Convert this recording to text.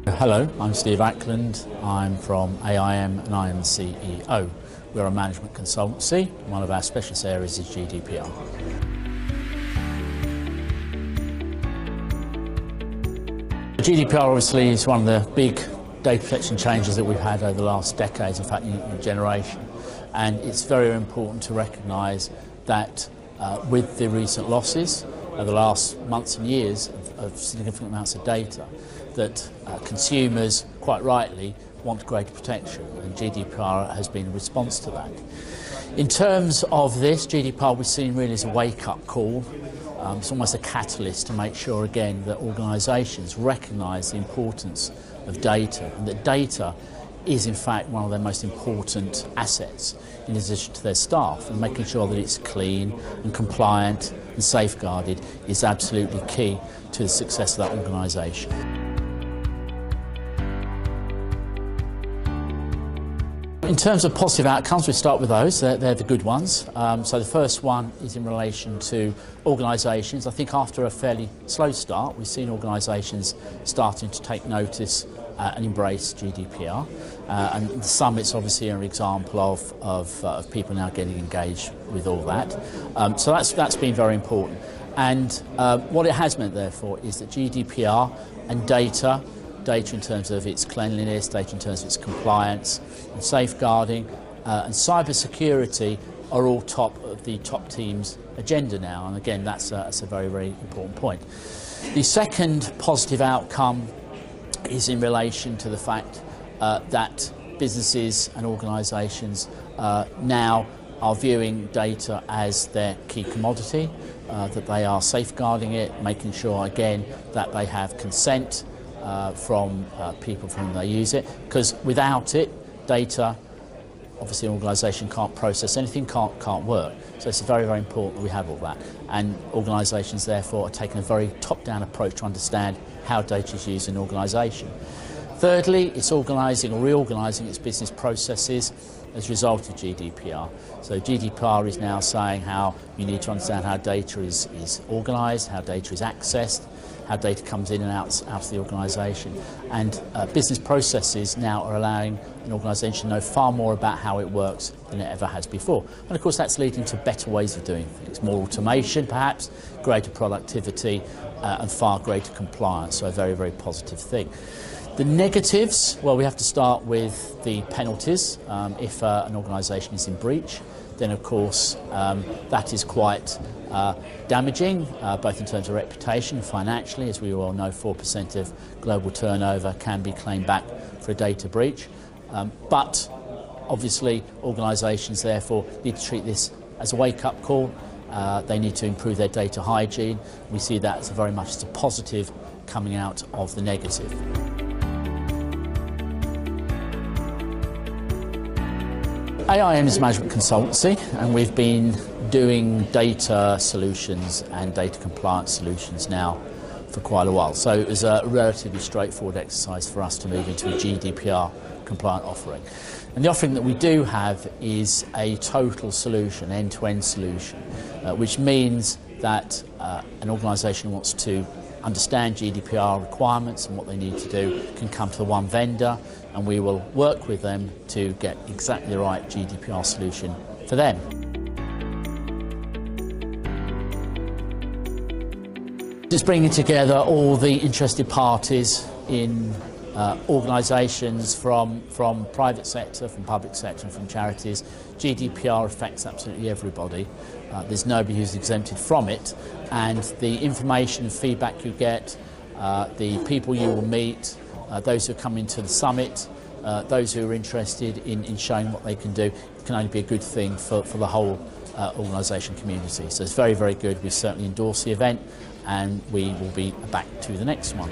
Hello, I'm Steve Ackland. I'm from AIM and I am the CEO. We're a management consultancy. One of our specialist areas is GDPR. GDPR obviously is one of the big data protection changes that we've had over the last decades, in fact, in generation. And it's very important to recognise that with the recent losses over the last months and years of significant amounts of data, that consumers, quite rightly, want greater protection, and GDPR has been a response to that. In terms of this, GDPR was seen really as a wake-up call. It's almost a catalyst to make sure, again, that organisations recognise the importance of data, and that data is, in fact, one of their most important assets in addition to their staff, and making sure that it's clean and compliant and safeguarded is absolutely key to the success of that organisation. In terms of positive outcomes, we start with those. They're the good ones. So the first one is in relation to organisations. I think after a fairly slow start, we've seen organisations starting to take notice and embrace GDPR. And the summit's obviously an example of people now getting engaged with all that. So that's been very important. And what it has meant, therefore, is that GDPR and data in terms of its cleanliness, data in terms of its compliance and safeguarding and cyber security are all top of the top team's agenda now, and again that's a very, very important point. The second positive outcome is in relation to the fact that businesses and organisations now are viewing data as their key commodity, that they are safeguarding it, making sure again that they have consent from people from whom they use it, because without it, data, obviously an organisation can't process anything, can't work. So it's very, very important that we have all that. And organisations therefore are taking a very top-down approach to understand how data is used in an organisation. Thirdly, it's organising or reorganising its business processes as a result of GDPR. So GDPR is now saying how you need to understand how data is organised, how data is accessed, how data comes in and out of the organisation. And business processes now are allowing an organisation to know far more about how it works than it ever has before. And of course that's leading to better ways of doing things, more automation perhaps, greater productivity and far greater compliance, so a very, very positive thing. The negatives, well, we have to start with the penalties. If an organisation is in breach, then of course that is quite damaging, both in terms of reputation and financially. As we all know, 4% of global turnover can be claimed back for a data breach. But obviously organisations therefore need to treat this as a wake-up call. They need to improve their data hygiene. We see that as very much as a positive coming out of the negative. AIM is a management consultancy, and we've been doing data solutions and data compliance solutions now for quite a while. So it was a relatively straightforward exercise for us to move into a GDPR compliant offering. And the offering that we do have is a total solution, end-to-end solution, which means that an organisation who wants to understand GDPR requirements and what they need to do can come to the one vendor, and we will work with them to get exactly the right GDPR solution for them. Just bringing together all the interested parties in organisations from private sector, from public sector and from charities. GDPR affects absolutely everybody. There's nobody who's exempted from it, and the information and feedback you get, the people you will meet, those who come into the summit, those who are interested in showing what they can do, can only be a good thing for the whole organisation community. So it's very, very good. We certainly endorse the event, and we will be back to the next one.